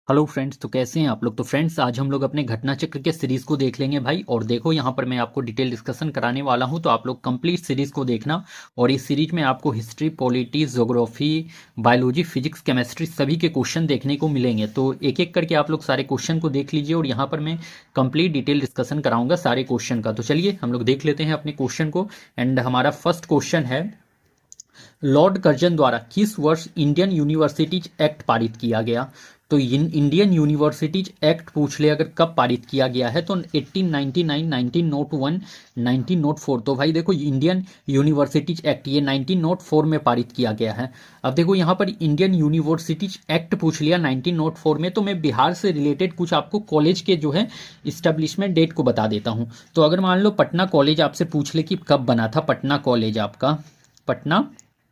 Hello friends, तो कैसे हैं आप लोग। तो फ्रेंड्स, आज हम लोग अपने घटना चक्र के सीरीज को देख लेंगे भाई। और देखो, यहाँ पर मैं आपको डिटेल डिस्कशन कराने वाला हूँ, तो आप लोग कंप्लीट सीरीज को देखना। और इस सीरीज में आपको history, polity, geography, biology, physics, chemistry सभी के क्वेश्चन देखने को मिलेंगे। तो एक एक करके आप लोग सारे क्वेश्चन को देख लीजिए, और यहाँ पर मैं कंप्लीट डिटेल डिस्कशन कराऊंगा सारे क्वेश्चन का। तो चलिए हम लोग देख लेते हैं अपने क्वेश्चन को। एंड हमारा फर्स्ट क्वेश्चन है, लॉर्ड कर्जन द्वारा किस वर्ष इंडियन यूनिवर्सिटीज एक्ट पारित किया गया। तो इंडियन यूनिवर्सिटीज एक्ट पूछ ले अगर कब पारित किया गया है, तो 1899, 1901, 1904। तो भाई देखो, इंडियन यूनिवर्सिटीज एक्ट ये 1904 में पारित किया गया है। अब देखो, यहाँ पर इंडियन यूनिवर्सिटीज एक्ट पूछ लिया 1904 में, तो मैं बिहार से रिलेटेड कुछ आपको कॉलेज के जो है इस्टेब्लिशमेंट डेट को बता देता हूँ। तो अगर मान लो पटना कॉलेज आपसे पूछ ले कि कब बना था पटना कॉलेज आपका, पटना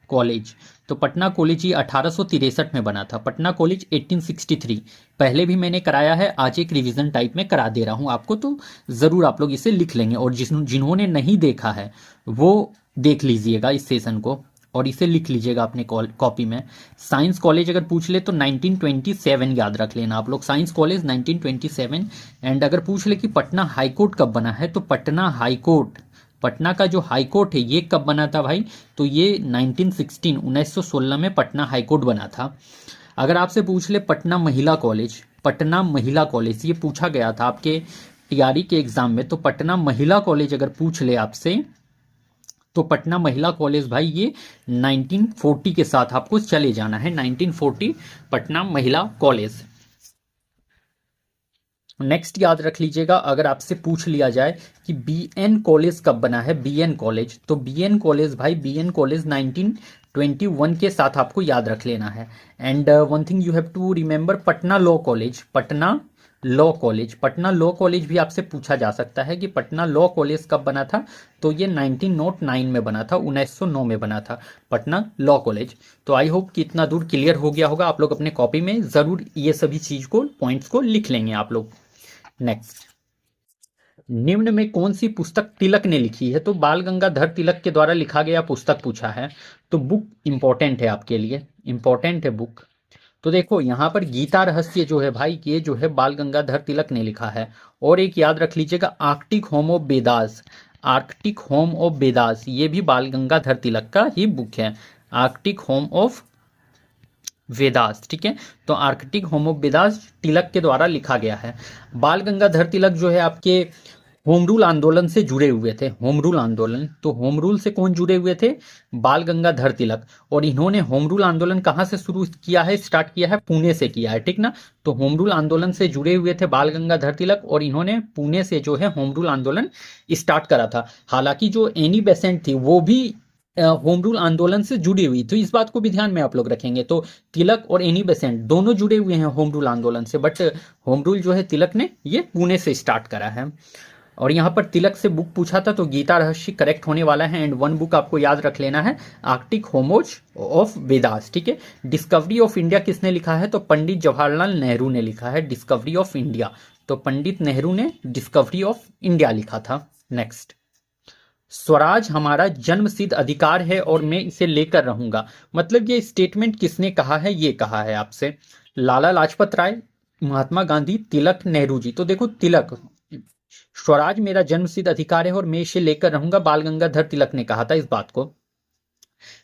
कॉलेज, तो पटना कॉलेज ये 1863 में बना था। पटना कॉलेज 1863 पहले भी मैंने कराया है, आज एक रिवीजन टाइप में करा दे रहा हूँ आपको, तो ज़रूर आप लोग इसे लिख लेंगे। और जिन्होंने नहीं देखा है वो देख लीजिएगा इस सेशन को, और इसे लिख लीजिएगा अपने कॉपी में। साइंस कॉलेज अगर पूछ ले तो 1927 याद रख लेना आप लोग, साइंस कॉलेज 1927। एंड अगर पूछ ले कि पटना हाईकोर्ट कब बना है, तो पटना हाईकोर्ट, पटना का जो हाई कोर्ट है ये कब बना था भाई, तो ये 1916 में पटना हाई कोर्ट बना था। अगर आपसे पूछ ले पटना महिला कॉलेज, पटना महिला कॉलेज ये पूछा गया था आपके टीआरई के एग्जाम में, तो पटना महिला कॉलेज अगर पूछ ले आपसे, तो पटना महिला कॉलेज भाई ये 1940 के साथ आपको चले जाना है, 1940 पटना महिला कॉलेज। नेक्स्ट याद रख लीजिएगा, अगर आपसे पूछ लिया जाए कि बीएन कॉलेज कब बना है, बीएन कॉलेज, तो बीएन कॉलेज भाई, बीएन कॉलेज 1921 के साथ आपको याद रख लेना है। And one thing you have to remember, Patna law college, Patna law college, Patna law college भी आपसे पूछा जा सकता है कि पटना लॉ कॉलेज कब बना था, तो ये 1909 में बना था, 1909 में बना था पटना लॉ कॉलेज। तो आई होप कि इतना दूर क्लियर हो गया होगा। आप लोग अपने कॉपी में जरूर ये सभी चीज को, पॉइंट्स को लिख लेंगे आप लोग। नेक्स्ट, निम्न में कौन सी पुस्तक तिलक ने लिखी है, तो बाल गंगाधर तिलक के द्वारा लिखा गया पुस्तक पूछा है। तो बुक इंपॉर्टेंट है आपके लिए, इंपॉर्टेंट है बुक। तो देखो यहाँ पर गीता रहस्य जो है भाई, ये जो है बाल गंगाधर तिलक ने लिखा है। और एक याद रख लीजिएगा, Arctic home of Vedas, Arctic home of Vedas ये भी बाल गंगाधर तिलक का ही बुक है, आर्कटिक होम ऑफ वेदास। ठीक है, तो आर्कटिक होम ऑफ वेदास तिलक के द्वारा लिखा गया है। बाल गंगाधर तिलक जो है आपके होम रूल आंदोलन से जुड़े हुए थे, होम रूल आंदोलन, तो होम रूल से कौन जुड़े हुए थे, बाल गंगाधर तिलक। और इन्होंने होम रूल आंदोलन कहाँ से शुरू किया है, स्टार्ट किया है, पुणे से किया है, ठीक ना। तो होम रूल आंदोलन से जुड़े हुए थे बाल गंगाधर तिलक, और इन्होंने पुणे से जो है होम रूल आंदोलन स्टार्ट करा था। हालांकि जो एनी बेसेंट थी वो भी होम रूल आंदोलन से जुड़ी हुई, तो इस बात को भी ध्यान में आप लोग रखेंगे। तो तिलक और एनी बेसेंट दोनों जुड़े हुए हैं होम रूल आंदोलन से, बट होम रूल जो है तिलक ने ये पुणे से स्टार्ट करा है। और यहाँ पर तिलक से बुक पूछा था, तो गीता रहस्य करेक्ट होने वाला है। एंड वन बुक आपको याद रख लेना है, आर्कटिक होमोज ऑफ वेदास। ठीक है, डिस्कवरी ऑफ इंडिया किसने लिखा है, तो पंडित जवाहरलाल नेहरू ने लिखा है डिस्कवरी ऑफ इंडिया। तो पंडित नेहरू ने डिस्कवरी ऑफ इंडिया लिखा था। नेक्स्ट, स्वराज हमारा जन्म सिद्ध अधिकार है और मैं इसे लेकर रहूंगा, मतलब ये स्टेटमेंट किसने कहा है, ये कहा है आपसे लाला लाजपत राय, महात्मा गांधी, तिलक, नेहरू जी। तो देखो तिलक, स्वराज मेरा जन्म सिद्ध अधिकार है और मैं इसे लेकर रहूंगा, बाल गंगाधर तिलक ने कहा था इस बात को।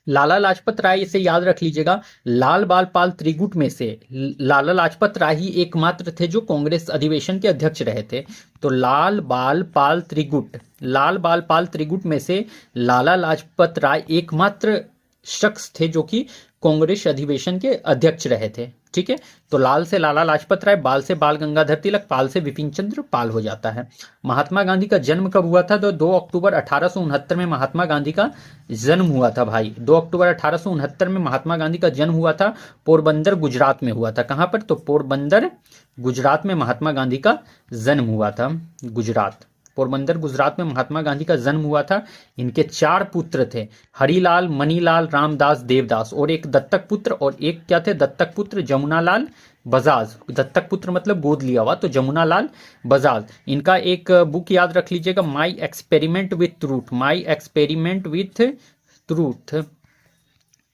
लाला लाजपत राय, इसे याद रख लीजिएगा, लाल बाल पाल त्रिगुट में से लाला लाजपत राय ही एकमात्र थे जो कांग्रेस अधिवेशन के अध्यक्ष रहे थे। तो लाल बाल पाल त्रिगुट, लाल बाल पाल त्रिगुट में से लाला लाजपत राय एकमात्र शख्स थे जो कि कांग्रेस अधिवेशन के अध्यक्ष रहे थे। ठीक है, तो लाल से लाला लाजपत राय, बाल से बाल गंगाधर तिलक, पाल से विपिन चंद्र पाल हो जाता है। महात्मा गांधी का जन्म कब हुआ था, तो 2 अक्टूबर 1869 में महात्मा गांधी का जन्म हुआ था भाई, 2 अक्टूबर 1869 में महात्मा गांधी का जन्म हुआ था। पोरबंदर गुजरात में हुआ था, कहां पर, तो पोरबंदर गुजरात में महात्मा गांधी का जन्म हुआ था। गुजरात, पोरबंदर गुजरात में महात्मा गांधी का जन्म हुआ था। इनके 4 पुत्र थे, हरिलाल, मनीलाल, रामदास, देवदास, और एक दत्तक पुत्र, और एक क्या थे दत्तक पुत्र, जमुनालाल बजाज। दत्तक पुत्र मतलब गोद लिया हुआ, तो जमुनालाल बजाज। इनका एक बुक याद रख लीजिएगा, my experiment with truth, my experiment with truth.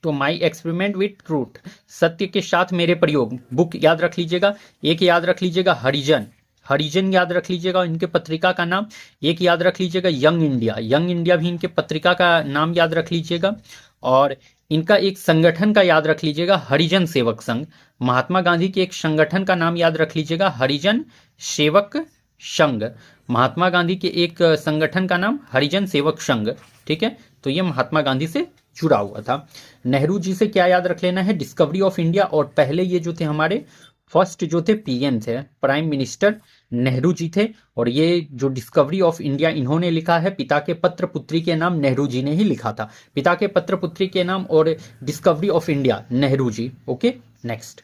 तो माई एक्सपेरिमेंट विथ ट्रूथ, सत्य के साथ मेरे प्रयोग। बुक याद रख लीजिएगा, एक याद रख लीजिएगा हरिजन, हरिजन याद रख लीजिएगा इनके पत्रिका का नाम। एक याद रख लीजिएगा यंग इंडिया, यंग इंडिया भी इनके पत्रिका का नाम याद रख लीजिएगा। और इनका एक संगठन का याद रख लीजिएगा हरिजन सेवक संघ। महात्मा गांधी के एक संगठन का नाम याद रख लीजिएगा हरिजन सेवक संघ। महात्मा गांधी के एक संगठन का नाम हरिजन सेवक संघ, ठीक है। तो ये महात्मा गांधी से जुड़ा हुआ था। नेहरू जी से क्या याद रख लेना है, डिस्कवरी ऑफ इंडिया। और पहले ये जो थे हमारे फर्स्ट जो थे पीएम थे, प्राइम मिनिस्टर नेहरू जी थे। और ये जो डिस्कवरी ऑफ इंडिया इन्होंने लिखा है, पिता के पत्र पुत्री के नाम नेहरू जी ने ही लिखा था। पिता के पत्र पुत्री के नाम और discovery of India Nehru ji. Okay, next.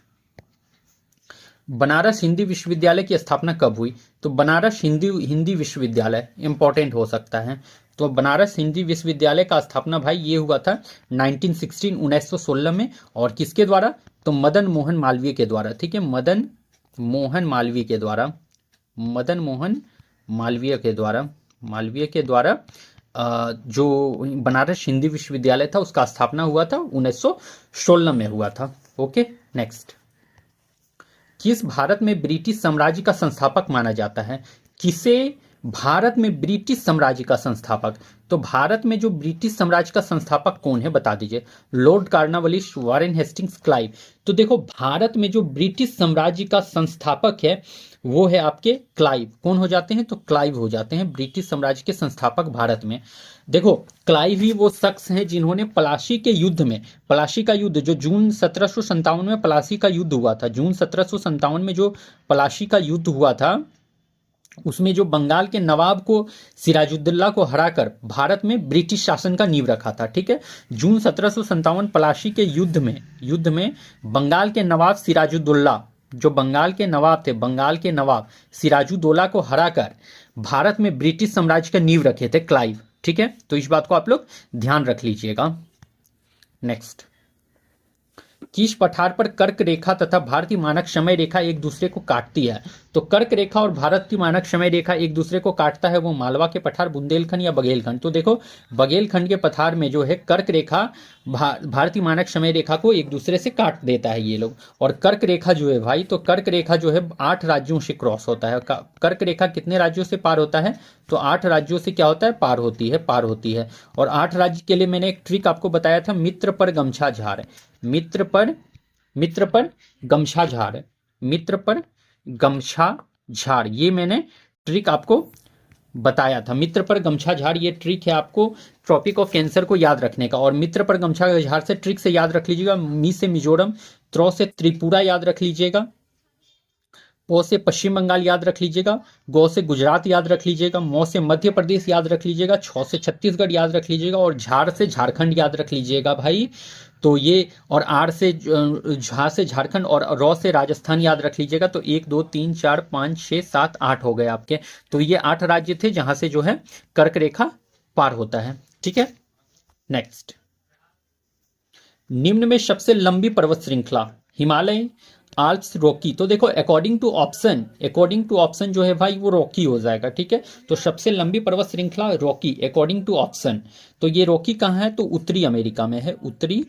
Banaras Hindi विश्वविद्यालय की स्थापना कब हुई? तो बनारस हिंदी विश्वविद्यालय इंपॉर्टेंट हो सकता है। तो बनारस हिंदी विश्वविद्यालय का स्थापना भाई ये हुआ था 1916 में। और किसके द्वारा? तो मदन मोहन मालवीय के द्वारा, ठीक है। मदन मोहन मालवीय के द्वारा, मदन मोहन मालवीय के द्वारा जो बनारस हिंदी विश्वविद्यालय था उसका स्थापना हुआ था 1916 में हुआ था। Okay, next. किस भारत में ब्रिटिश साम्राज्य का संस्थापक माना जाता है? किसे भारत में ब्रिटिश साम्राज्य का संस्थापक? तो भारत में जो ब्रिटिश साम्राज्य का संस्थापक कौन है बता दीजिए। Lord Cornwallis, Warren Hastings, Clive. तो देखो भारत में जो ब्रिटिश साम्राज्य का संस्थापक है वो है आपके क्लाइव। कौन हो जाते हैं? तो क्लाइव हो जाते हैं ब्रिटिश साम्राज्य के संस्थापक भारत में। देखो क्लाइव ही वो शख्स हैं जिन्होंने प्लासी के युद्ध में, प्लासी का युद्ध जो जून 1757 में प्लासी का युद्ध हुआ था, जून 1757 में जो प्लासी का युद्ध हुआ था उसमें जो बंगाल के नवाब को सिराजुद्दौला को हराकर भारत में ब्रिटिश शासन का नींव रखा था, ठीक है। जून 1757 प्लासी के युद्ध में बंगाल के नवाब सिराजुद्दौला, जो बंगाल के नवाब थे, बंगाल के नवाब सिराजुद्दौला को हराकर भारत में ब्रिटिश साम्राज्य का नींव रखे थे क्लाइव, ठीक है। तो इस बात को आप लोग ध्यान रख लीजिएगा। नेक्स्ट। किस पठार पर कर्क रेखा तथा भारतीय मानक समय रेखा एक दूसरे को काटती है? तो कर्क रेखा और भारतीय मानक समय रेखा एक दूसरे को काटता है वो मालवा के पठार, बुंदेलखंड या बघेलखंड? तो देखो बघेलखंड के पठार में जो है कर्क रेखा भारतीय मानक समय रेखा को एक दूसरे से काट देता है ये लोग। और कर्क रेखा जो है भाई, तो कर्क रेखा जो है 8 राज्यों से क्रॉस होता है। कर्क रेखा कितने राज्यों से पार होता है? तो 8 राज्यों से क्या होता है? पार होती है। और 8 राज्य के लिए मैंने एक ट्रिक आपको बताया था, मित्र पर गमछा झाड़, मित्र पर गमछा झाड़, ये मैंने ट्रिक आपको बताया था। मित्र पर गमछा झाड़ ये ट्रिक है आपको ट्रॉपिक ऑफ कैंसर को याद रखने का। और मित्र पर गमछा झाड़ से ट्रिक से याद रख लीजिएगा। मी से मिजोरम, त्रो से त्रिपुरा याद रख लीजिएगा, पो से पश्चिम बंगाल याद रख लीजिएगा, गो से गुजरात याद रख लीजिएगा, मो से मध्य प्रदेश याद रख लीजिएगा, छ से छत्तीसगढ़ याद रख लीजिएगा और झाड़ से झारखंड याद रख लीजिएगा भाई। तो ये और आर से झा से झारखंड और रॉ से राजस्थान याद रख लीजिएगा। तो 1 2 3 4 5 6 7 8 हो गए आपके। तो ये 8 राज्य थे जहां से जो है कर्क रेखा पार होता है, ठीक है। नेक्स्ट। निम्न में सबसे लंबी पर्वत श्रृंखला? Himalaya, Alps, Rocky. तो देखो अकॉर्डिंग टू ऑप्शन जो है भाई वो रॉकी हो जाएगा, ठीक है। तो सबसे लंबी पर्वत श्रृंखला रॉकी अकॉर्डिंग टू ऑप्शन। तो ये रॉकी कहाँ है? तो उत्तरी अमेरिका में है, उत्तरी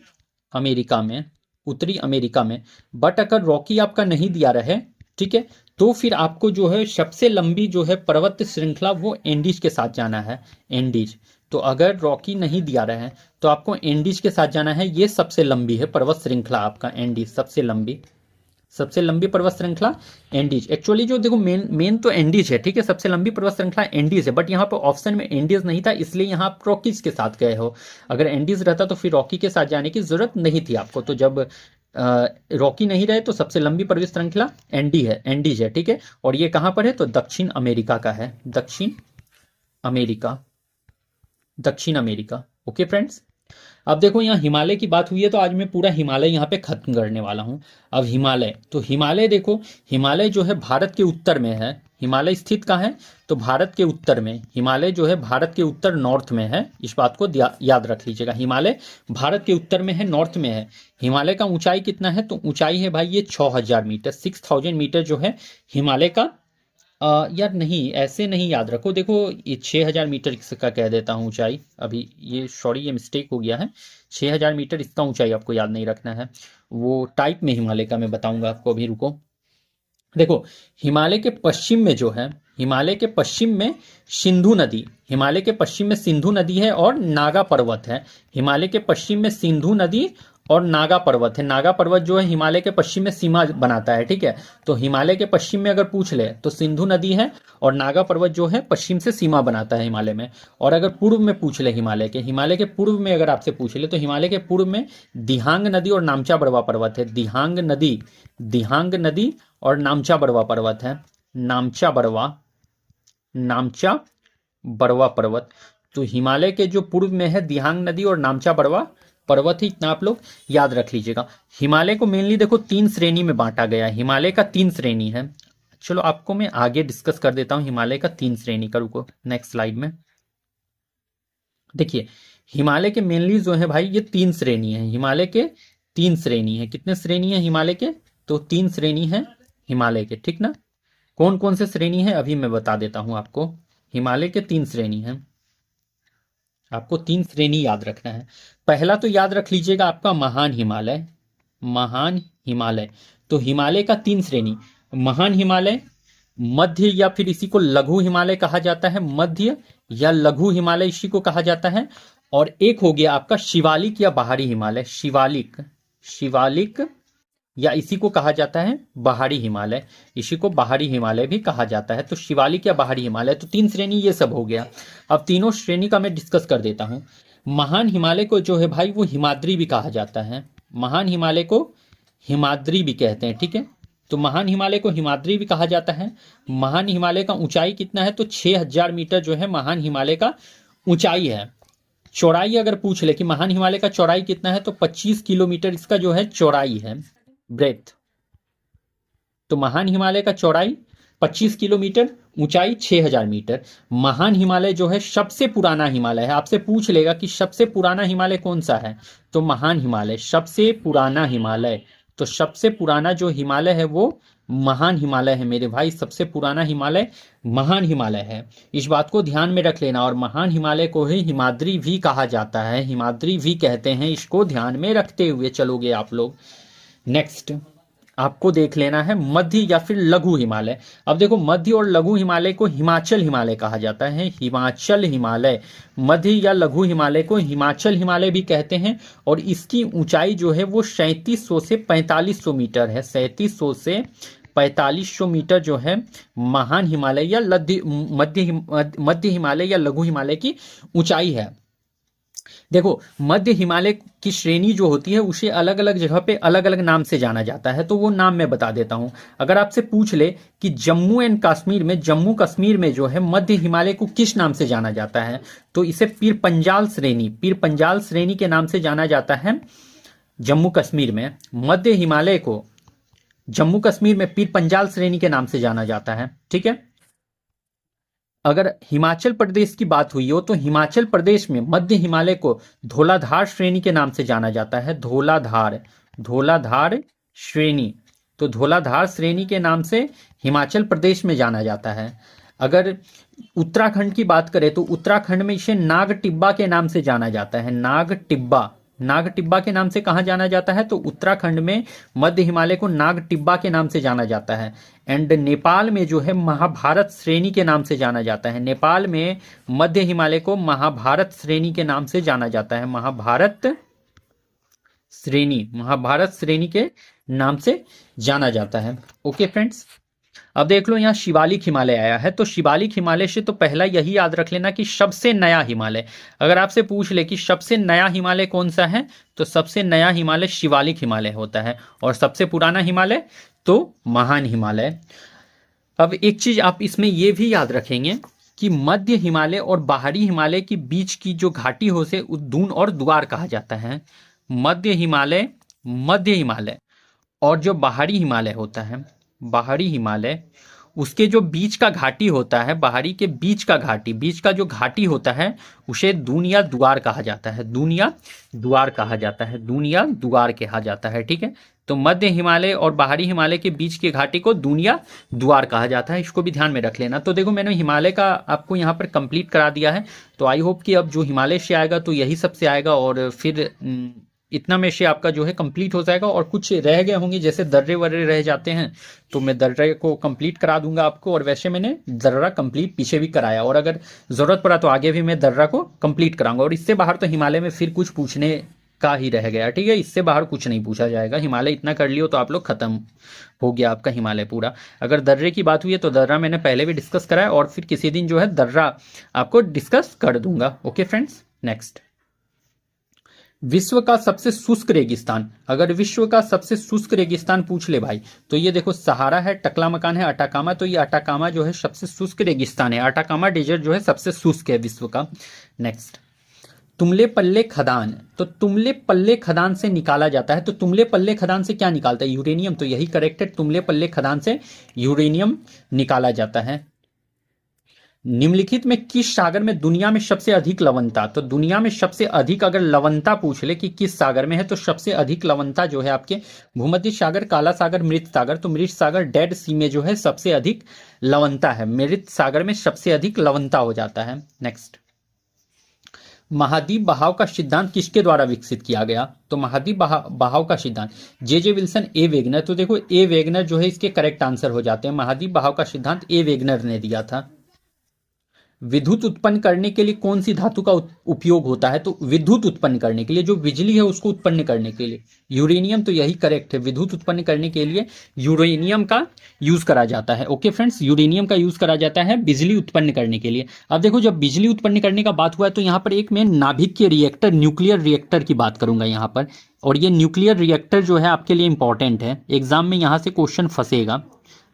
अमेरिका में। बट अगर रॉकी आपका नहीं दिया रहे, ठीक है, तो फिर आपको जो है सबसे लंबी जो है पर्वत श्रृंखला वो एंडीज के साथ जाना है, एंडीज। तो अगर रॉकी नहीं दिया रहे तो आपको एंडीज के साथ जाना है। ये सबसे लंबी है पर्वत श्रृंखला आपका एंडीज, सबसे लंबी पर्वत श्रृंखला एंडीज। एक्चुअली जो देखो मेन तो एंडीज है, ठीक है। सबसे लंबी पर्वत श्रृंखला एंडीज है, बट यहाँ पर ऑप्शन में एंडीज नहीं था, इसलिए यहाँ आप रॉकीज के साथ गए हो। अगर एंडीज रहता तो फिर रॉकी के साथ जाने की जरूरत नहीं थी आपको। तो जब रॉकी नहीं रहे तो सबसे लंबी पर्वत श्रृंखला एंडीज है, ठीक है। और ये कहाँ पर है? तो दक्षिण अमेरिका का है, दक्षिण अमेरिका। ओके फ्रेंड्स, अब देखो यहाँ हिमालय की बात हुई है तो आज मैं पूरा हिमालय यहाँ पे खत्म करने वाला हूँ। अब हिमालय, तो हिमालय देखो, हिमालय जो है भारत के उत्तर में है। हिमालय स्थित कहाँ है? तो भारत के उत्तर में। हिमालय जो है भारत के उत्तर नॉर्थ में है, इस बात को याद रख लीजिएगा। हिमालय भारत के उत्तर में है, नॉर्थ में है। हिमालय का ऊंचाई कितना है? तो ऊंचाई है भाई ये 6000 मीटर, 6000 मीटर जो है हिमालय का यार नहीं, ऐसे नहीं याद रखो। देखो ये 6000 मीटर इसका कह देता हूँ ऊंचाई, अभी ये सॉरी ये मिस्टेक हो गया है। 6000 मीटर इसका ऊंचाई आपको याद नहीं रखना है, वो टाइप में हिमालय का मैं बताऊंगा आपको, अभी रुको। देखो हिमालय के पश्चिम में जो है, हिमालय के पश्चिम में सिंधु नदी, हिमालय के पश्चिम में सिंधु नदी है और नागा पर्वत है। हिमालय के पश्चिम में सिंधु नदी और नागा पर्वत है। नागा पर्वत जो है हिमालय के पश्चिम में सीमा बनाता है, ठीक है। तो हिमालय के पश्चिम में अगर पूछ ले तो सिंधु नदी है और नागा पर्वत जो है पश्चिम से सीमा बनाता है हिमालय में। और अगर पूर्व में पूछ ले, हिमालय के पूर्व में अगर आपसे पूछ ले तो हिमालय के पूर्व में दिहांग नदी और नामचा बरवा पर्वत है। दिहांग नदी और नामचा बरवा पर्वत है। नामचा बरवा पर्वत। तो हिमालय के जो पूर्व में है दिहांग नदी और नामचा बरवा पर्वत ही, इतना आप लोग याद रख लीजिएगा। हिमालय को मेनली देखो 3 श्रेणी में बांटा गया है। हिमालय का 3 श्रेणी है। चलो आपको मैं आगे डिस्कस कर देता हूं हिमालय का 3 श्रेणी का, रुको नेक्स्ट स्लाइड में। देखिए हिमालय के मेनली जो है भाई ये 3 श्रेणी है। हिमालय के 3 श्रेणी है। कितने श्रेणी है हिमालय के? तो 3 श्रेणी है हिमालय के, ठीक ना। कौन कौन से श्रेणी है अभी मैं बता देता हूं आपको। हिमालय के 3 श्रेणी है, आपको 3 श्रेणी याद रखना है। पहला तो याद रख लीजिएगा आपका महान हिमालय। महान हिमालय, तो हिमालय का 3 श्रेणी, महान हिमालय, मध्य या फिर इसी को लघु हिमालय कहा जाता है, मध्य या लघु हिमालय इसी को कहा जाता है। और एक हो गया आपका शिवालिक या बाहरी हिमालय। शिवालिक या इसी को कहा जाता है बाहरी हिमालय, इसी को बाहरी हिमालय भी कहा जाता है। तो शिवालिक या बाहरी हिमालय, तो 3 श्रेणी ये सब हो गया। अब तीनों श्रेणी का मैं डिस्कस कर देता हूं। महान हिमालय को जो है भाई वो हिमाद्री भी कहा जाता है। महान हिमालय को हिमाद्री भी कहते हैं, ठीक है। तो महान हिमालय को हिमाद्री भी कहा जाता है। महान हिमालय का ऊंचाई कितना है? तो 6000 मीटर जो है महान हिमालय का ऊंचाई है। चौड़ाई अगर पूछ ले कि महान हिमालय का चौड़ाई कितना है, तो 25 किलोमीटर इसका जो है चौड़ाई है, ब्रेथ। तो महान हिमालय का चौड़ाई 25 किलोमीटर, ऊंचाई 6000 मीटर। महान हिमालय जो है सबसे पुराना हिमालय है। आपसे पूछ लेगा कि सबसे पुराना हिमालय कौन सा है, तो महान हिमालय सबसे पुराना हिमालय। तो सबसे पुराना जो हिमालय है वो महान हिमालय है मेरे भाई। सबसे पुराना हिमालय महान हिमालय है, इस बात को ध्यान में रख लेना। और महान हिमालय को ही हिमाद्री भी कहा जाता है, हिमाद्री भी कहते हैं। इसको ध्यान में रखते हुए चलोगे आप लोग। नेक्स्ट आपको देख लेना है मध्य या फिर लघु हिमालय। अब देखो मध्य और लघु हिमालय को हिमाचल हिमालय कहा जाता है। हिमाचल हिमालय, मध्य या लघु हिमालय को हिमाचल हिमालय भी कहते हैं। और इसकी ऊंचाई जो है वो 3700 से 4500 मीटर है। 3700 से 4500 मीटर जो है महान हिमालय या मध्य हिमालय या लघु हिमालय की ऊंचाई है। देखो मध्य हिमालय की श्रेणी जो होती है उसे अलग अलग जगह पे अलग अलग नाम से जाना जाता है, तो वो नाम मैं बता देता हूं। अगर आपसे पूछ ले कि जम्मू कश्मीर में जो है मध्य हिमालय को किस नाम से जाना जाता है, तो इसे पीर पंजाल श्रेणी के नाम से जाना जाता है। जम्मू कश्मीर में मध्य हिमालय को जम्मू कश्मीर में पीर पंजाल श्रेणी के नाम से जाना जाता है, ठीक है। अगर हिमाचल प्रदेश की बात हुई हो तो हिमाचल प्रदेश में मध्य हिमालय को धौलाधार श्रेणी के नाम से जाना जाता है। धौलाधार श्रेणी, तो धौलाधार श्रेणी के नाम से हिमाचल प्रदेश में जाना जाता है। अगर उत्तराखंड की बात करें तो उत्तराखंड में इसे नाग टिब्बा के नाम से जाना जाता है। नाग टिब्बा के नाम से कहाँ जाना जाता है, तो उत्तराखंड में मध्य हिमालय को नाग टिब्बा के नाम से जाना जाता है। एंड नेपाल में जो है महाभारत श्रेणी के नाम से जाना जाता है। नेपाल में मध्य हिमालय को महाभारत श्रेणी के नाम से जाना जाता है। महाभारत श्रेणी के नाम से जाना जाता है। ओके फ्रेंड्स, अब देख लो यहाँ शिवालिक हिमालय आया है। तो शिवालिक हिमालय से तो पहला यही याद रख लेना कि सबसे नया हिमालय। अगर आपसे पूछ ले कि सबसे नया हिमालय कौन सा है, तो सबसे नया हिमालय शिवालिक हिमालय होता है। और सबसे पुराना हिमालय तो महान हिमालय। अब एक चीज आप इसमें यह भी याद रखेंगे कि मध्य हिमालय और बाहरी हिमालय के बीच की जो घाटी हो से दून और द्वार कहा जाता है। मध्य हिमालय और जो बाहरी हिमालय होता है, बाहरी हिमालय, उसके जो बीच का घाटी होता है, बाहरी के बीच का जो घाटी होता है उसे दून या द्वार कहा जाता है। दून या द्वार कहा जाता है, ठीक है। तो मध्य हिमालय और बाहरी हिमालय के बीच की घाटी को दूनिया द्वार कहा जाता है, इसको भी ध्यान में रख लेना। तो देखो मैंने हिमालय का आपको यहाँ पर कंप्लीट करा दिया है, तो आई होप कि अब जो हिमालय से आएगा तो यही सबसे आएगा, और फिर इतना में से आपका जो है कंप्लीट हो जाएगा। और कुछ रह गए होंगे जैसे दर्रे वर्रे रह जाते हैं, तो मैं दर्रे को कंप्लीट करा दूंगा आपको, और वैसे मैंने दर्रा कंप्लीट पीछे भी कराया, और अगर जरूरत पड़ा तो आगे भी मैं दर्रा को कंप्लीट कराऊंगा। और इससे बाहर तो हिमालय में फिर कुछ पूछने का ही रह गया, ठीक है, इससे बाहर कुछ नहीं पूछा जाएगा। हिमालय इतना कर लियो तो आप लोग खत्म हो गया आपका हिमालय पूरा। अगर दर्रे की बात हुई है तो दर्रा मैंने पहले भी डिस्कस करा है, और फिर किसी दिन जो है दर्रा आपको डिस्कस कर दूंगा। ओके फ्रेंड्स, नेक्स्ट, विश्व का सबसे शुष्क रेगिस्तान। अगर विश्व का सबसे शुष्क रेगिस्तान पूछ ले भाई, तो ये देखो सहारा है, टकला मकान है, अटाकामा। तो ये अटाकामा जो है सबसे शुष्क रेगिस्तान है, अटाकामा डेजर्ट जो है सबसे शुष्क है विश्व का। नेक्स्ट, तुमले पल्ले खदान। तो तुमले पल्ले खदान से निकाला जाता है, तो तुमले पल्ले खदान से क्या निकालता है? यूरेनियम। तो यही करेक्ट है, तुमले पल्ले खदान से यूरेनियम निकाला जाता है। निम्नलिखित में किस सागर में दुनिया में सबसे अधिक लवणता? तो दुनिया में सबसे अधिक अगर लवणता पूछ ले कि किस सागर में है, तो सबसे अधिक लवणता जो है आपके भूमध्य सागर, काला सागर, मृत सागर। तो मृत सागर डेड सी में जो है सबसे अधिक लवणता है, मृत सागर में सबसे अधिक लवणता हो जाता है। नेक्स्ट, महाद्वीप बहाव का सिद्धांत किसके द्वारा विकसित किया गया? तो महाद्वीप बहाव का सिद्धांत जे विल्सन, ए वेगनर। तो देखो ए वेगनर जो है इसके करेक्ट आंसर हो जाते हैं। महाद्वीप बहाव का सिद्धांत ए वेगनर ने दिया था। विद्युत उत्पन्न करने के लिए कौन सी धातु का उपयोग होता है? तो विद्युत उत्पन्न करने के लिए, जो बिजली है उसको उत्पन्न करने के लिए यूरेनियम। तो यही करेक्ट है, विद्युत उत्पन्न करने के लिए यूरेनियम का यूज करा जाता है। ओके फ्रेंड्स, यूरेनियम का यूज करा जाता है बिजली उत्पन्न करने के लिए। अब देखो जब बिजली उत्पन्न करने का बात हुआ है तो यहाँ पर एक मैं नाभिक के रिएक्टर, न्यूक्लियर रिएक्टर की बात करूंगा यहाँ पर। और ये न्यूक्लियर रिएक्टर जो है आपके लिए इंपॉर्टेंट है, एग्जाम में यहाँ से क्वेश्चन फंसेगा,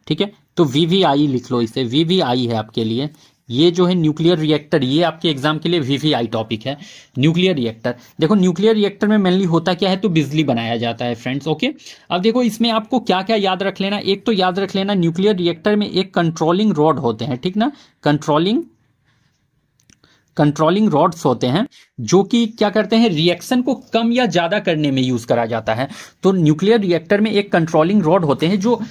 ठीक है। तो वीवीआई लिख लो इसे, वीवीआई है आपके लिए। ये जो है न्यूक्लियर रिएक्टर, ये आपके एग्जाम के लिए वीवीआई टॉपिक है, न्यूक्लियर रिएक्टर। देखो न्यूक्लियर रिएक्टर में मेनली होता क्या है? तो बिजली बनाया जाता है फ्रेंड्स। ओके, अब देखो इसमें आपको क्या क्या याद रख लेना। एक तो याद रख लेना न्यूक्लियर रिएक्टर में एक कंट्रोलिंग रॉड होते हैं, ठीक ना, कंट्रोलिंग रॉड्स होते हैं जो कि क्या करते हैं, रिएक्शन को कम या ज्यादा करने में यूज करा जाता है। तो न्यूक्लियर रिएक्टर में एक कंट्रोलिंग रॉड होते हैं जो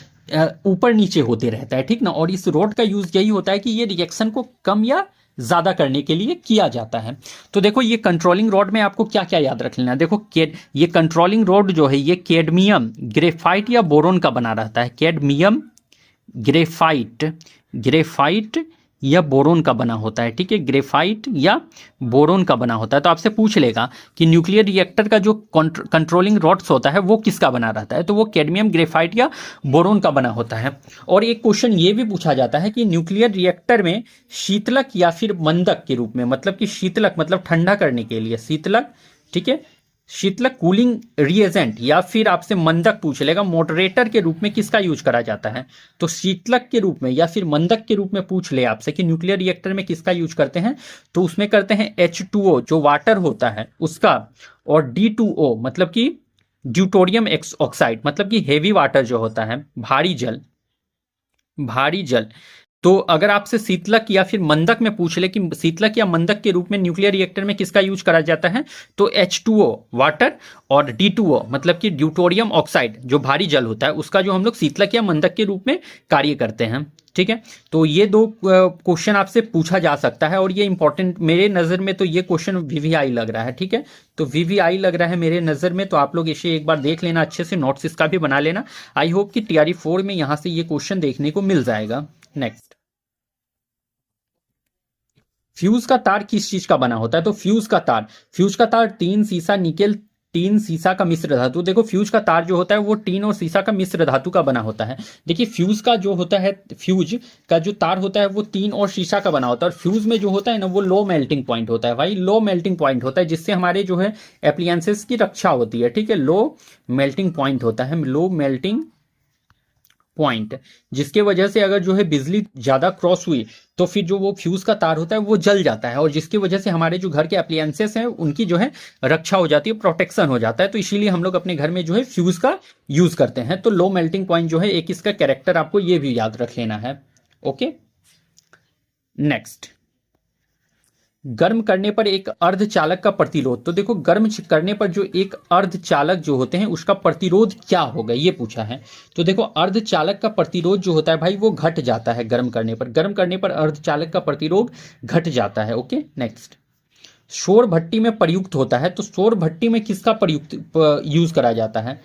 ऊपर नीचे होते रहता है, ठीक ना। और इस रॉड का यूज यही होता है कि ये रिएक्शन को कम या ज्यादा करने के लिए किया जाता है। तो देखो ये कंट्रोलिंग रॉड में आपको क्या क्या याद रख लेना। देखो ये कंट्रोलिंग रॉड जो है ये कैडमियम, ग्रेफाइट या बोरोन का बना रहता है। कैडमियम, ग्रेफाइट या बोरोन का बना होता है, ठीक है, ग्रेफाइट या बोरोन का बना होता है। तो आपसे पूछ लेगा कि न्यूक्लियर रिएक्टर का जो कंट्रोलिंग रॉड्स होता है वो किसका बना रहता है? तो वो कैडमियम, ग्रेफाइट या बोरोन का बना होता है। और एक क्वेश्चन ये भी पूछा जाता है कि न्यूक्लियर रिएक्टर में शीतलक या फिर मंदक के रूप में, मतलब कि शीतलक मतलब ठंडा करने के लिए शीतलक, ठीक है, शीतलक कूलिंग रिएजेंट, या फिर आपसे मंदक पूछ लेगा मॉडरेटर के रूप में किसका यूज करा जाता है? तो शीतलक के रूप में या फिर मंदक के रूप में पूछ ले आपसे कि न्यूक्लियर रिएक्टर में किसका यूज करते हैं, तो उसमें करते हैं H2O जो वाटर होता है उसका, और D2O मतलब कि ड्यूटोरियम ऑक्साइड, मतलब कि हेवी वाटर जो होता है, भारी जल। तो अगर आपसे शीतलक या फिर मंदक में पूछ ले कि शीतलक या मंदक के रूप में न्यूक्लियर रिएक्टर में किसका यूज करा जाता है, तो H2O वाटर और D2O मतलब कि ड्यूटोरियम ऑक्साइड जो भारी जल होता है उसका जो हम लोग शीतलक या मंदक के रूप में कार्य करते हैं, ठीक है। तो ये दो क्वेश्चन आपसे पूछा जा सकता है, और ये इंपॉर्टेंट मेरे नजर में तो ये क्वेश्चन वीवीआई लग रहा है, ठीक है। तो वीवीआई लग रहा है मेरे नजर में, तो आप लोग इसे एक बार देख लेना अच्छे से, नोट्स इसका भी बना लेना। आई होप कि TRE 4 में यहां से ये क्वेश्चन देखने को मिल जाएगा। नेक्स्ट, फ्यूज का तार किस चीज का बना होता है? तो फ्यूज का तार टीन, सीसा, निकेल, टीन, सीसा का मिश्र धातु। देखो फ्यूज का तार जो होता है वो टीन और सीसा का मिश्र धातु का बना होता है। देखिए फ्यूज का जो होता है, फ्यूज का जो तार होता है वो टीन और शीशा का बना होता है। और फ्यूज में जो होता है ना वो लो मेल्टिंग पॉइंट होता है भाई, लो मेल्टिंग पॉइंट होता है, जिससे हमारे जो है एप्लियंसेस की रक्षा होती है, ठीक है। लो मेल्टिंग पॉइंट होता है, लो मेल्टिंग पॉइंट, जिसके वजह से अगर जो है बिजली ज्यादा क्रॉस हुई तो फिर जो वो फ्यूज का तार होता है वो जल जाता है, और जिसकी वजह से हमारे जो घर के अप्लायंसेस हैं उनकी जो है रक्षा हो जाती है, प्रोटेक्शन हो जाता है। तो इसीलिए हम लोग अपने घर में जो है फ्यूज का यूज करते हैं। तो लो मेल्टिंग पॉइंट जो है एक इसका कैरेक्टर आपको ये भी याद रख लेना है। ओके, नेक्स्ट, गर्म करने पर एक अर्धचालक का प्रतिरोध, तो देखो गर्म करने पर जो एक अर्धचालक जो होते हैं उसका प्रतिरोध क्या होगा ये पूछा है। तो देखो अर्धचालक का प्रतिरोध जो होता है भाई वो घट जाता है गर्म करने पर, गर्म करने पर अर्धचालक का प्रतिरोध घट जाता है। ओके नेक्स्ट, सौर भट्टी में प्रयुक्त होता है, तो सौर भट्टी में किसका प्रयुक्त यूज करा जाता है?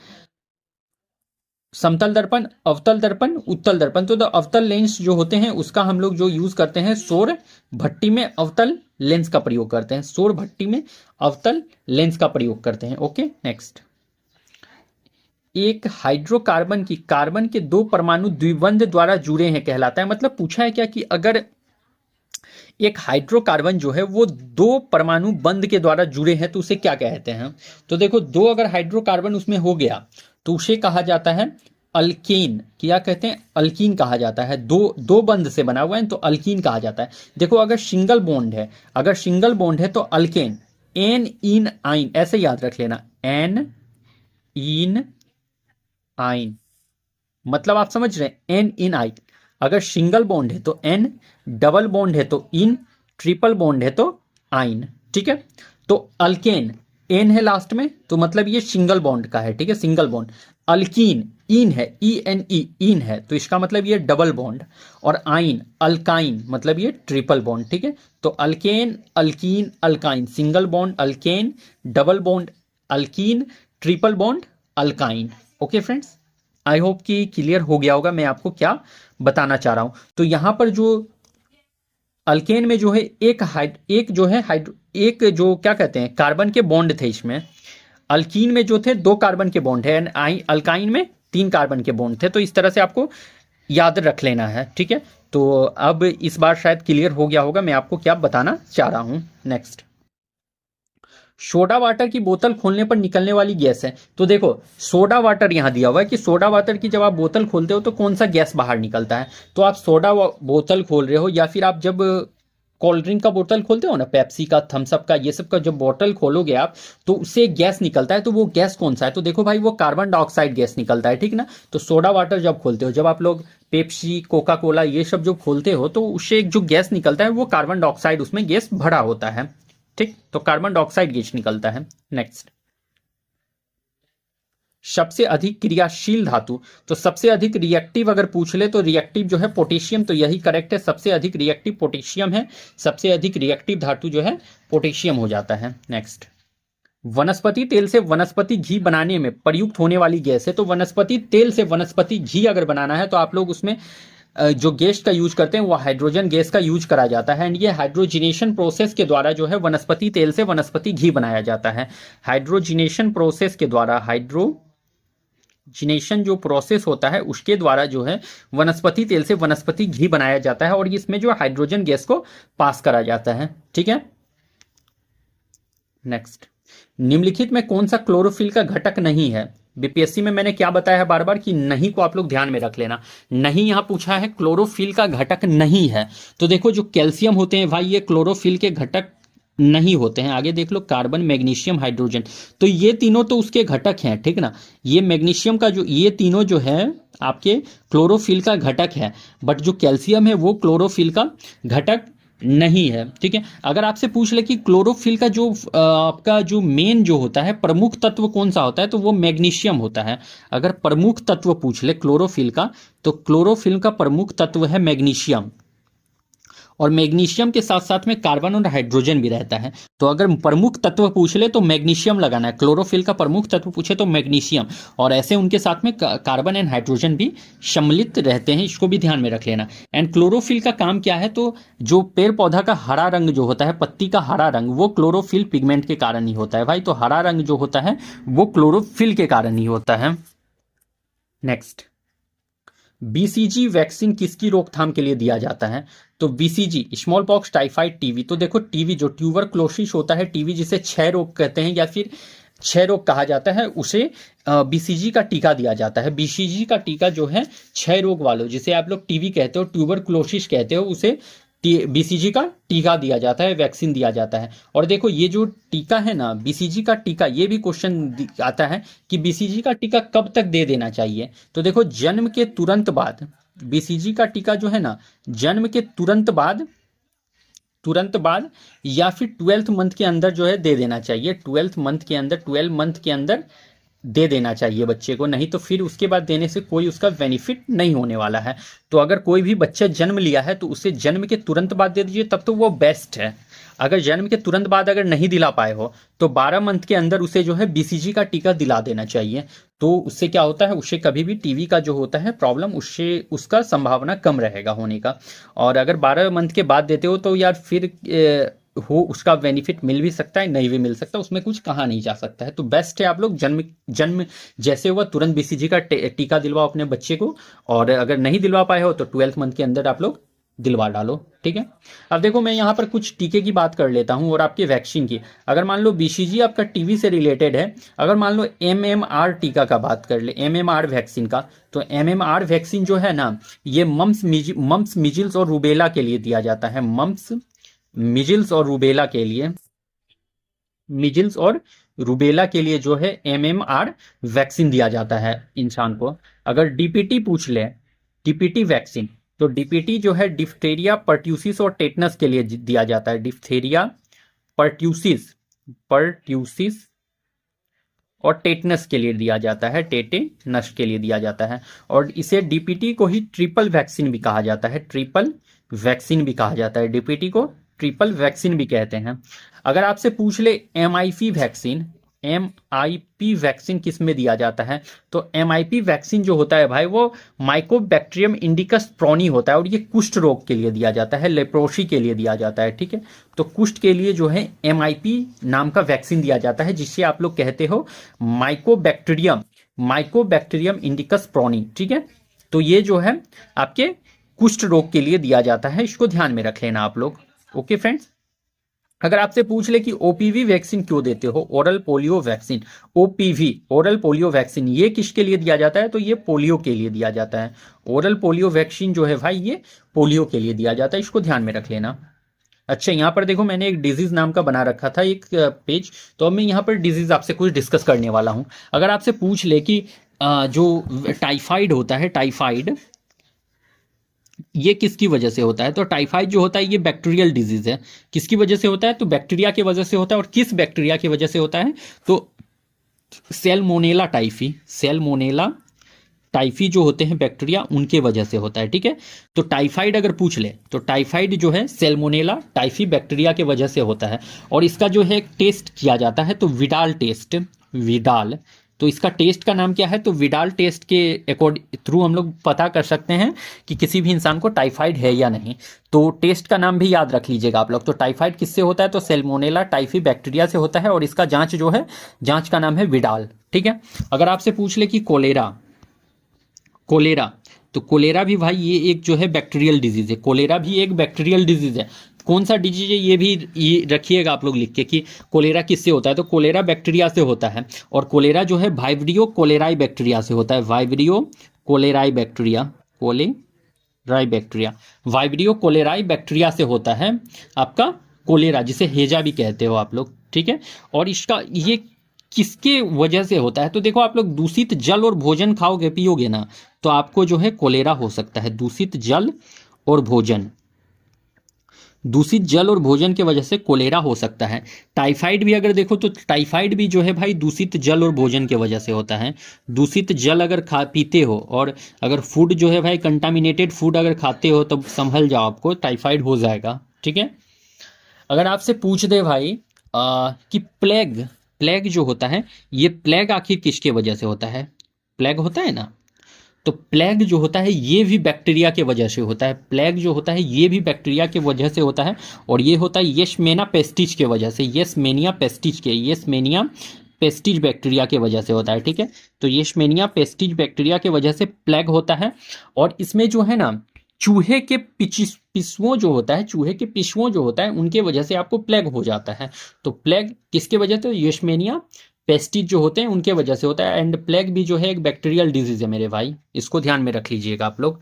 समतल दर्पण, अवतल दर्पण, उत्तल दर्पण। तो अवतल लेंस जो होते हैं उसका हम लोग जो यूज करते हैं सौर भट्टी में अवतल लेंस का प्रयोग करते हैं, सौर भट्टी में अवतल लेंस का प्रयोग करते हैं। ओके नेक्स्ट, एक हाइड्रोकार्बन की कार्बन के दो परमाणु द्विबंध द्वारा जुड़े हैं कहलाता है। मतलब पूछा है क्या कि अगर एक हाइड्रोकार्बन जो है वो दो परमाणु बंध के द्वारा जुड़े हैं तो उसे क्या कहते हैं? तो देखो दो अगर हाइड्रोकार्बन उसमें हो गया तो उसे कहा जाता है अल्केन। क्या कहते हैं? अल्कीन कहा जाता है। दो दो बंध से बना हुआ है तो अल्कीन कहा जाता है। देखो अगर सिंगल बॉन्ड है, अगर सिंगल बॉन्ड है तो अल्केन, एन इन आइन, ऐसे याद रख लेना, एन इन आइन, मतलब आप समझ रहे हैं, एन इन आइन। अगर सिंगल बॉन्ड है तो एन, डबल बॉन्ड है तो इन, ट्रिपल बॉन्ड है तो आइन। ठीक है, तो अल्केन एन है लास्ट में तो मतलब ये सिंगल बॉन्ड का है। ठीक है, सिंगल बॉन्ड। अल्कीन इन है, ई एन ई, इन है तो इसका मतलब ये डबल बॉन्ड। और आइन अल्काइन मतलब ये ट्रिपल बॉन्ड। ठीक है, तो alkane, alkyne, alkyne, single bond alkane, double bond alkyne, triple bond alkyne. Okay friends, I hope कि क्लियर हो गया होगा मैं आपको क्या बताना चाह रहा हूं। तो यहां पर जो अल्केन में जो है एक जो है एक जो क्या कहते हैं कार्बन के बॉन्ड थे इसमें। अल्कीन में जो थे दो कार्बन के बॉन्ड है, अल्काइन में तीन कार्बन के बॉन्ड थे। तो इस तरह से आपको याद रख लेना है। ठीक है, तो अब इस बार शायद क्लियर हो गया होगा मैं आपको क्या बताना चाह रहा हूं। नेक्स्ट, सोडा वाटर की बोतल खोलने पर निकलने वाली गैस है। तो देखो सोडा वाटर यहां दिया हुआ है कि सोडा वाटर की जब आप बोतल खोलते हो तो कौन सा गैस बाहर निकलता है। तो आप सोडा बोतल खोल रहे हो या फिर आप जब कोल्ड ड्रिंक का बोतल खोलते हो ना, पेप्सी का, थम्स अप का, ये सब का जब बोतल खोलोगे आप तो उससे गैस निकलता है। तो वो गैस कौन सा है? तो देखो भाई वो कार्बन डाइऑक्साइड गैस निकलता है। ठीक ना, तो सोडा वाटर जब खोलते हो, जब आप लोग पेप्सी, कोका कोला ये सब जो खोलते हो तो उससे जो गैस निकलता है वो कार्बन डाइऑक्साइड उसमें गैस भरा होता है। ठीक, तो कार्बन डाइऑक्साइड गैस निकलता है। नेक्स्ट, सबसे अधिक क्रियाशील धातु, तो सबसे अधिक रिएक्टिव अगर पूछ ले तो रिएक्टिव जो है पोटेशियम, तो यही करेक्ट है, सबसे अधिक रिएक्टिव पोटेशियम है। सबसे अधिक रिएक्टिव धातु जो है पोटेशियम हो जाता है। नेक्स्ट, वनस्पति तेल से वनस्पति घी बनाने में प्रयुक्त होने वाली गैस है। तो वनस्पति तेल से वनस्पति घी अगर बनाना है तो आप लोग उसमें जो गैस का यूज करते हैं वो हाइड्रोजन गैस का यूज करा जाता है। एंड ये हाइड्रोजिनेशन प्रोसेस के द्वारा जो है वनस्पति तेल से वनस्पति घी बनाया जाता है। हाइड्रोजिनेशन प्रोसेस के द्वारा, हाइड्रोजिनेशन जो प्रोसेस होता है उसके द्वारा जो है वनस्पति तेल से वनस्पति घी बनाया जाता है और इसमें जो हाइड्रोजन गैस को पास करा जाता है। ठीक है, नेक्स्ट, निम्नलिखित में कौन सा क्लोरोफिल का घटक नहीं है? बीपीएससी में मैंने क्या बताया है बार बार कि नहीं को आप लोग ध्यान में रख लेना। नहीं यहां पूछा है क्लोरोफिल का घटक नहीं है। तो देखो जो कैल्शियम होते हैं भाई ये क्लोरोफिल के घटक नहीं होते हैं। आगे देख लो, कार्बन, मैग्नीशियम, हाइड्रोजन, तो ये तीनों तो उसके घटक हैं। ठीक ना, ये मैग्नीशियम का जो ये तीनों जो है आपके क्लोरोफिल का घटक है, बट जो कैल्शियम है वो क्लोरोफिल का घटक नहीं है। ठीक है, अगर आपसे पूछ ले कि क्लोरोफिल का जो आपका जो मेन जो होता है प्रमुख तत्व कौन सा होता है तो वो मैग्नीशियम होता है। अगर प्रमुख तत्व पूछ ले क्लोरोफिल का तो क्लोरोफिल का प्रमुख तत्व है मैग्नीशियम, और मैग्नीशियम के साथ साथ में कार्बन और हाइड्रोजन भी रहता है। तो अगर प्रमुख तत्व पूछ ले तो मैग्नीशियम लगाना है, क्लोरोफिल का प्रमुख तत्व पूछे तो मैग्नीशियम, और ऐसे उनके साथ में कार्बन एंड हाइड्रोजन भी सम्मिलित रहते हैं, इसको भी ध्यान में रख लेना। एंड क्लोरोफिल का काम क्या है? तो जो पेड़ पौधा का हरा रंग जो होता है, पत्ती का हरा रंग, वो क्लोरोफिल पिगमेंट के कारण ही होता है भाई। तो हरा रंग जो होता है वो क्लोरोफिल के कारण ही होता है। नेक्स्ट, बीसीजी वैक्सीन किसकी रोकथाम के लिए दिया जाता है? तो BCG, small pox, typhoid, TV. तो देखो टीवी जो ट्यूबरक्लोसिस होता है, टीवी जिसे क्षय रोग कहते हैं या फिर क्षय रोग कहा जाता है, उसे बीसीजी का टीका दिया जाता है। बीसीजी का टीका जो है क्षय रोग वालों, जिसे आप लोग टीवी कहते हो, ट्यूबरक्लोसिस कहते हो, उसे बीसीजी का टीका दिया जाता है, वैक्सीन दिया जाता है। और देखो ये जो टीका है ना, बीसीजी का टीका, ये भी क्वेश्चन आता है कि बीसीजी का टीका कब तक दे देना चाहिए? तो देखो जन्म के तुरंत बाद, बीसीजी का टीका जो है ना जन्म के तुरंत बाद तुरंत बाद या फिर 12th मंथ के अंदर जो है दे देना चाहिए। 12th मंथ के अंदर, 12 मंथ के अंदर दे देना चाहिए बच्चे को, नहीं तो फिर उसके बाद देने से कोई उसका बेनिफिट नहीं होने वाला है। तो अगर कोई भी बच्चा जन्म लिया है तो उसे जन्म के तुरंत बाद दे दीजिए, तब तो वो बेस्ट है। अगर जन्म के तुरंत बाद अगर नहीं दिला पाए हो तो 12 मंथ के अंदर उसे जो है बीसीजी का टीका दिला देना चाहिए। तो उससे क्या होता है, उससे कभी भी टीवी का जो होता है प्रॉब्लम, उससे उसका संभावना कम रहेगा होने का। और अगर 12 मंथ के बाद देते हो तो यार फिर हो उसका बेनिफिट मिल भी सकता है, नहीं भी मिल सकता, उसमें कुछ कहा नहीं जा सकता है। तो बेस्ट है आप लोग जन्म जन्म जैसे हुआ तुरंत बीसीजी का टीका दिलवाओ अपने बच्चे को। और अगर नहीं दिलवा पाए हो तो 12th मंथ के अंदर आप लोग दिलवा डालो, ठीक है। अब देखो मैं यहाँ पर कुछ टीके की बात कर लेता हूँ और आपके वैक्सीन की। अगर मान लो बीसीजी आपका टीवी से रिलेटेड है, अगर मान लो एमएमआर टीका का बात कर ले, एमएमआर वैक्सीन का, तो एमएमआर वैक्सीन जो है ना, ये मम्स मिजिल्स और रूबेला के लिए दिया जाता है। मम्स मिजिल्स और रूबेला के लिए, मिजिल्स और रूबेला के लिए जो है एमएमआर वैक्सीन दिया जाता है इंसान को। अगर डीपीटी पूछ ले, डीपीटी वैक्सीन, तो डीपीटी जो है डिफ्थेरिया, पर्ट्यूसिस और टेटनस के लिए दिया जाता है। डिफ्थेरिया, पर्ट्यूसिस पर्ट्यूसिस और टेटनस के लिए दिया जाता है, टेटेनस के लिए दिया जाता है। और इसे डीपीटी को ही ट्रिपल वैक्सीन भी कहा जाता है, ट्रिपल वैक्सीन भी कहा जाता है। डीपीटी को ट्रिपल वैक्सीन भी कहते हैं। अगर आपसे पूछ ले एमआईपी वैक्सीन, एमआईपी वैक्सीन किस में दिया जाता है, तो एमआईपी वैक्सीन जो होता है भाई वो माइकोबैक्टीरियम इंडिकस प्रोनी होता है और ये कुष्ठ रोग के लिए दिया जाता है, लेप्रोसी के लिए दिया जाता है, ठीक है। तो कुष्ठ के लिए जो है एमआईपी नाम का वैक्सीन दिया जाता है, जिससे आप लोग कहते हो माइकोबैक्टीरियम इंडिकस प्रोनी, ठीक है। तो ये जो है आपके कुष्ठ रोग के लिए दिया जाता है, इसको ध्यान में रख लेना आप लोग। ओके फ्रेंड्स, अगर आपसे पूछ ले कि ओपीवी वैक्सीन क्यों देते हो, oral polio vaccine, OPV oral polio vaccine, ये किसके लिए दिया जाता है, तो ये पोलियो के लिए दिया जाता है। ओरल पोलियो वैक्सीन जो है भाई ये पोलियो के लिए दिया जाता है, इसको ध्यान में रख लेना। अच्छा, यहाँ पर देखो मैंने एक डिजीज नाम का बना रखा था एक पेज, तो अब मैं यहाँ पर डिजीज आपसे कुछ डिस्कस करने वाला हूँ। अगर आपसे पूछ ले कि जो टाइफाइड होता है, टाइफाइड ये किसकी वजह से होता है, तो टाइफाइड जो होता है ये बैक्टीरियल डिजीज है। किसकी वजह से होता है, तो बैक्टीरिया की वजह से होता है। और किस बैक्टीरिया की वजह से होता है, तो सेल्मोनेला टाइफी, सेल्मोनेला टाइफी जो होते हैं बैक्टीरिया उनके वजह से होता है, ठीक है। तो टाइफाइड अगर पूछ ले तो टाइफाइड जो है सेल्मोनेला टाइफी बैक्टीरिया के वजह से होता है। और इसका जो है टेस्ट किया जाता है, तो विडाल टेस्ट, विडाल, तो इसका टेस्ट का नाम क्या है, तो विडाल टेस्ट के थ्रू हम लोग पता कर सकते हैं कि किसी भी इंसान को टाइफाइड है या नहीं। तो टेस्ट का नाम भी याद रख लीजिएगा आप लोग। तो टाइफाइड किससे होता है, तो सेल्मोनेला टाइफी बैक्टीरिया से होता है और इसका जांच जो है, जांच का नाम है विडाल, ठीक है। अगर आपसे पूछ ले कि कोलेरा, कोलेरा, तो कोलेरा भी भाई ये एक जो है बैक्टीरियल डिजीज है, कोलेरा भी एक बैक्टीरियल डिजीज है। कौन सा डिजीज है ये भी ये रखिएगा आप लोग लिख के कि कोलेरा किससे होता है, तो कोलेरा बैक्टीरिया से होता है। और कोलेरा जो है वाइब्रियो कोलेराई बैक्टीरिया से होता है, vibrio cholerae bacteria, cholerae bacteria, vibrio cholerae bacteria से होता है आपका कोलेरा, जिसे हेजा भी कहते हो आप लोग, ठीक है। और इसका ये किसके वजह से होता है, तो देखो आप लोग दूषित जल और भोजन खाओगे पियोगे ना, तो आपको जो है कोलेरा हो सकता है। दूषित जल और भोजन, दूषित जल और भोजन की वजह से कोलेरा हो सकता है। टाइफाइड भी अगर देखो तो टाइफाइड भी जो है भाई दूषित जल और भोजन की वजह से होता है। दूषित जल अगर पीते हो और अगर फूड जो है भाई कंटामिनेटेड फूड अगर खाते हो तो संभल जाओ, आपको टाइफाइड हो जाएगा, ठीक है। अगर आपसे पूछ दे भाई कि प्लेग, प्लेग जो होता है ये प्लेग आखिर किसके वजह से होता है, प्लेग होता है ना, तो प्लेग जो होता है ये भी बैक्टीरिया के वजह से होता है। प्लेग जो होता है ये भी बैक्टीरिया के वजह से होता है और ये होता है येशमेना पेस्टिज के वजह से, येशमेनिया पेस्टिज के, येशमेनिया पेस्टिज बैक्टीरिया के वजह से होता है, ठीक है। तो येशमेनिया पेस्टिज बैक्टीरिया के वजह से प्लेग होता है। और इसमें जो है ना चूहे के पिस्वों जो होता है, चूहे के पिस्वों जो होता है उनके वजह से आपको प्लेग हो जाता है। तो प्लेग किसके वजह से, येशमेनिया पेस्टिज जो होते हैं उनके वजह से होता है। एंड प्लेग भी जो है एक बैक्टीरियल डिजीज है मेरे भाई, इसको ध्यान में रख लीजिएगा आप लोग।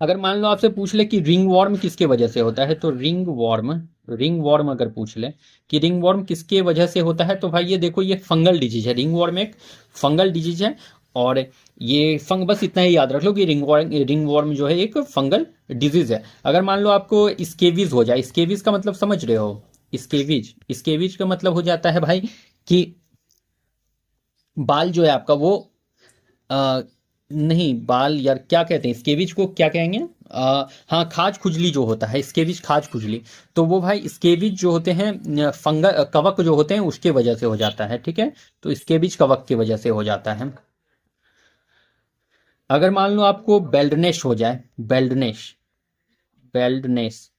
अगर मान लो आपसे पूछ ले कि रिंग वॉर्म किसके वजह से होता है, तो रिंग वॉर्म अगर पूछ ले कि रिंग वॉर्म किसके वजह से होता है, तो भाई ये देखो ये फंगल डिजीज है, रिंग वॉर्म एक फंगल डिजीज है और ये फंग, बस इतना ही याद रख लो कि रिंगवॉर्म जो है एक फंगल डिजीज है। अगर मान लो आपको स्केवीज हो जाए, स्केवीज का मतलब समझ रहे हो? स्केवीज, स्केवीज का मतलब हो जाता है भाई कि बाल जो है आपका वो आ, नहीं, बाल यार क्या कहते हैं स्केविज को, क्या कहेंगे? हाँ, खाज खुजली जो होता है, स्केविज खाज खुजली। तो वो भाई स्केविज जो होते हैं फंगल कवक जो होते हैं उसके वजह से हो जाता है, ठीक है? तो स्केविज कवक की वजह से हो जाता है। अगर मान लो आपको बेल्डनेस हो जाए, बेल्डनेस, बेल्डनेस,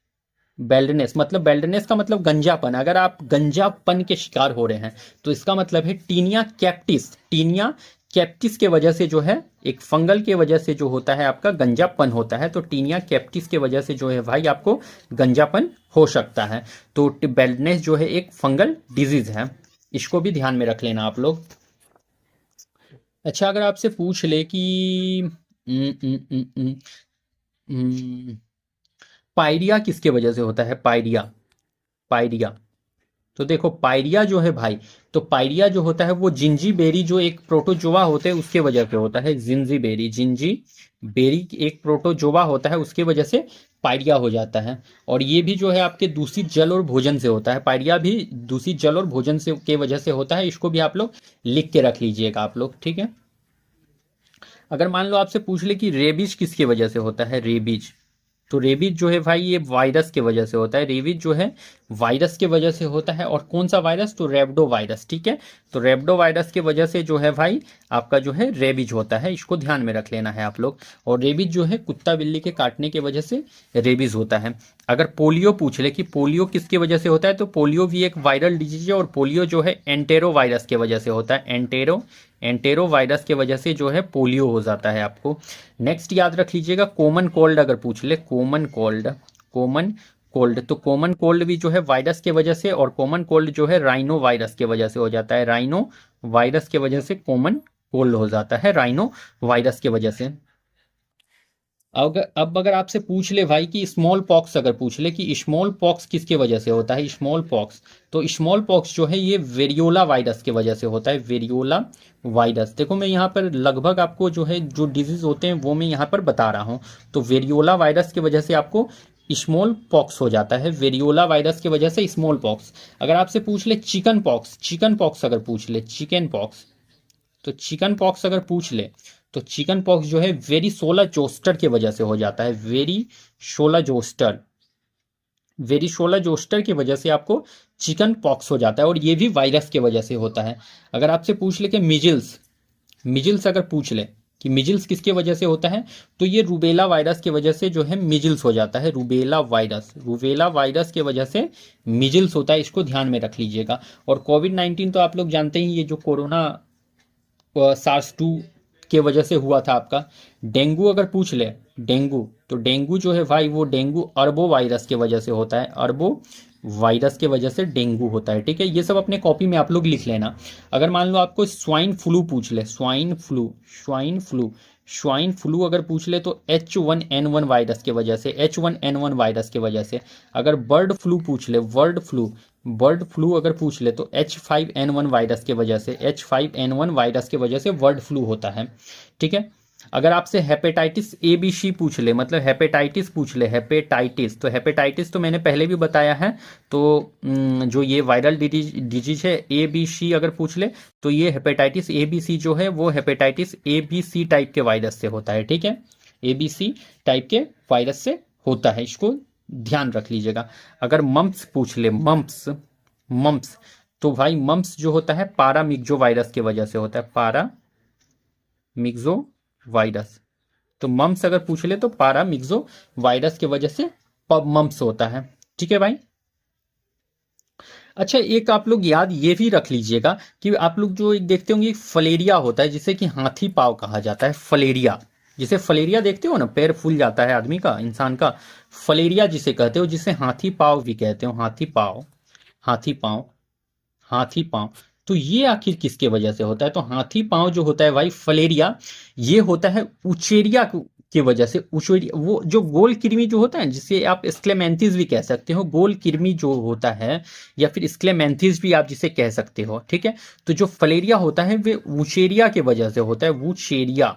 बेल्डनेस मतलब, बेल्डनेस का मतलब गंजापन। अगर आप गंजापन के शिकार हो रहे हैं तो इसका मतलब है टीनिया कैप्टिस, टीनिया कैप्टिस के वजह से जो है, एक फंगल के वजह से जो होता है आपका गंजापन होता है, तो टीनिया कैप्टिस के वजह से जो है भाई आपको गंजापन हो सकता है। तो बेल्डनेस जो है एक फंगल डिजीज है, इसको भी ध्यान में रख लेना आप लोग। अच्छा, अगर आपसे पूछ ले कि पायरिया किसके वजह से होता है? Pyorrhoea, pyorrhoea. तो देखो पायरिया जो है भाई, तो पायरिया जो होता है वो जिंजी बेरी जो एक प्रोटोजोआ होते हैं उसके वजह से होता है। जिंजी बेरी, जिंजी बेरी एक प्रोटोजोआ होता है, उसके वजह से पायरिया हो जाता है। और ये भी जो है आपके दूषित जल और भोजन से होता है। पायरिया भी दूषित जल और भोजन से के वजह से होता है। इसको भी आप लोग लिख के रख लीजिएगा आप लोग, ठीक है? अगर मान लो आपसे पूछ ले कि रेबीज किसकी वजह से होता है? रेबीज, तो रेबीज जो है भाई ये वायरस की वजह से होता है। रेबीज जो है वायरस की वजह से होता है। और कौन सा वायरस? तो रेबडो वायरस, ठीक है? तो रेबडो वायरस की वजह से जो है भाई आपका जो है रेबीज होता है, इसको ध्यान में रख लेना है आप लोग। और रेबीज जो है कुत्ता बिल्ली के काटने की वजह से रेबीज होता है। अगर पोलियो पूछ ले कि पोलियो किसकी वजह से होता है, तो पोलियो भी एक वायरल डिजीज है। और पोलियो जो है एंटेरो वायरस की वजह से होता है। एंटेरो, एंटेरो वायरस की वजह से जो है पोलियो हो जाता है आपको। नेक्स्ट याद रख लीजिएगा कॉमन कोल्ड, अगर पूछ ले कॉमन कोल्ड, कॉमन कोल्ड, तो कॉमन कोल्ड भी जो है वायरस के वजह से, और कॉमन कोल्ड जो है राइनो वायरस के वजह से हो जाता है। राइनो वायरस के वजह से कॉमन कोल्ड हो जाता है, राइनो वायरस के वजह से। अब अगर आपसे पूछ ले भाई कि स्मॉल पॉक्स, अगर पूछ ले कि स्मॉल पॉक्स किसके वजह से होता है? स्मॉल पॉक्स, तो स्मॉल पॉक्स जो है ये वेरियोला वायरस की वजह से होता है। वेरियोला वायरस, देखो मैं यहाँ पर लगभग आपको जो है जो डिजीज होते हैं वो मैं यहाँ पर बता रहा हूँ। तो वेरियोला वायरस की वजह से आपको स्मॉल पॉक्स हो जाता है। वेरियोला वायरस की वजह से स्मॉल पॉक्स। अगर आपसे पूछ ले चिकन पॉक्स, चिकन पॉक्स अगर पूछ ले, चिकन पॉक्स, तो चिकन पॉक्स अगर पूछ ले तो चिकन पॉक्स जो है वेरी सोला जोस्टर की वजह से हो जाता है। वेरी सोला जोस्टर, वेरी सोला जोस्टर की वजह से आपको चिकन पॉक्स हो जाता है, और ये भी वायरस की वजह से होता है। अगर आपसे पूछ ले कि मिजिल्स, मिजिल्स अगर पूछ ले कि मिजिल्स किसके वजह से होता है, तो ये रूबेला वायरस की वजह से जो है मिजिल्स हो जाता है। रूबेला वायरस, रूबेला वायरस की वजह से मिजिल्स होता है, इसको ध्यान में रख लीजिएगा। और कोविड-19 तो आप लोग जानते ही, ये जो कोरोना सार्स 2 के वजह से हुआ था आपका। डेंगू अगर पूछ ले, डेंगू, तो डेंगू जो है भाई वो डेंगू अरबो वायरस की वजह से होता है। अरबो वायरस की वजह से डेंगू होता है, ठीक है? ये सब अपने कॉपी में आप लोग लिख लेना। अगर मान लो आपको स्वाइन फ्लू पूछ ले, swine flu, swine flu, swine flu अगर पूछ ले तो H1N1 वायरस की वजह से, H1N1 वायरस की वजह से। अगर बर्ड फ्लू पूछ ले, बर्ड फ्लू, बर्ड फ्लू अगर पूछ ले तो H5N1 वायरस की वजह से, H5N1 वायरस की वजह से बर्ड फ्लू होता है, ठीक है? अगर आपसे हेपेटाइटिस ए बी सी पूछ ले, मतलब हेपेटाइटिस पूछ ले, हेपेटाइटिस, तो हेपेटाइटिस तो मैंने पहले भी बताया है। तो जो ये वायरल डिजीज है ए बी सी अगर पूछ ले, तो ये हेपेटाइटिस ए बी सी जो है वो hepatitis A B C type के वायरस से होता है, ठीक है? ए बी सी टाइप के वायरस से होता है, इसको ध्यान रख लीजिएगा। अगर मम्प्स पूछ ले, मम्प्स, मम्प्स, तो भाई मम्प्स जो होता है पारामिक्सो वायरस की वजह से होता है। पारामिक्सो वायरस, तो मम्प्स अगर पूछ ले तो पारामिक्सो वायरस की वजह से मम्प्स होता है, ठीक है भाई? अच्छा, एक आप लोग याद ये भी रख लीजिएगा कि आप लोग जो एक देखते होंगे फलेरिया होता है, जिसे कि हाथी पाव कहा जाता है। फलेरिया, जिसे फलेरिया देखते हो ना, पैर फूल जाता है आदमी का, इंसान का, फलेरिया जिसे कहते हो, जिसे हाथी पाव भी कहते हो। हाथी पाव, हाथी पाव, हाथी पांव, तो ये आखिर किसके वजह से होता है? तो हाथी पांव जो होता है भाई फलेरिया, ये होता है उचेरिया, की वजह से उशेरिया, वो जो गोल कृमि जो होता है जिसे आप स्क्लेमेंथिस भी कह सकते हो, गोल कृमि जो होता है या फिर स्क्लेमेंथिस भी आप जिसे कह सकते हो, ठीक है। तो जो फलेरिया होता है वे वुशेरिया की वजह से होता है, वुशेरिया,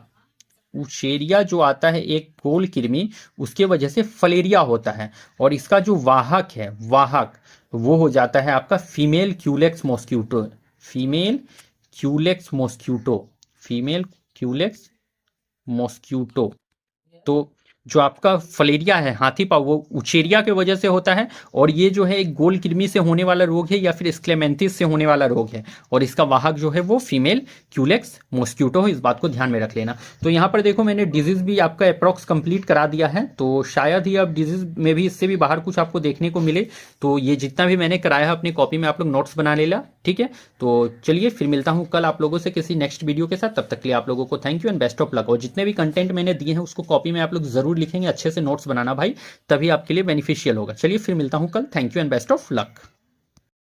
वुशेरिया जो आता है एक गोल कृमि, उसके वजह से फलेरिया होता है। और इसका जो वाहक है, वाहक वो हो जाता है आपका female Culex mosquito, female Culex mosquito, female Culex mosquito. तो जो आपका फलेरिया है हाथी पाँव, वो उचेरिया के वजह से होता है। और ये जो है एक गोल कृमि से होने वाला रोग है या फिर स्क्लेमेंथिस से होने वाला रोग है। और इसका वाहक जो है वो फीमेल क्यूलेक्स मॉस्क्यूटो है, इस बात को ध्यान में रख लेना। तो यहाँ पर देखो मैंने डिजीज भी आपका अप्रॉक्स कंप्लीट करा दिया है, तो शायद ही अब डिजीज में भी इससे भी बाहर कुछ आपको देखने को मिले। तो ये जितना भी मैंने कराया है अपनी कॉपी में आप लोग नोट्स बना लेना, ठीक है। तो चलिए फिर मिलता हूँ कल आप लोगों से किसी नेक्स्ट वीडियो के साथ। तब तक के लिए आप लोगों को thank you and best of luck. और जितने भी कंटेंट मैंने दिए हैं उसको कॉपी में आप लोग जरूर लिखेंगे, अच्छे से नोट्स बनाना भाई, तभी आपके लिए बेनिफिशियल होगा। चलिए फिर मिलता हूँ कल, thank you and best of luck.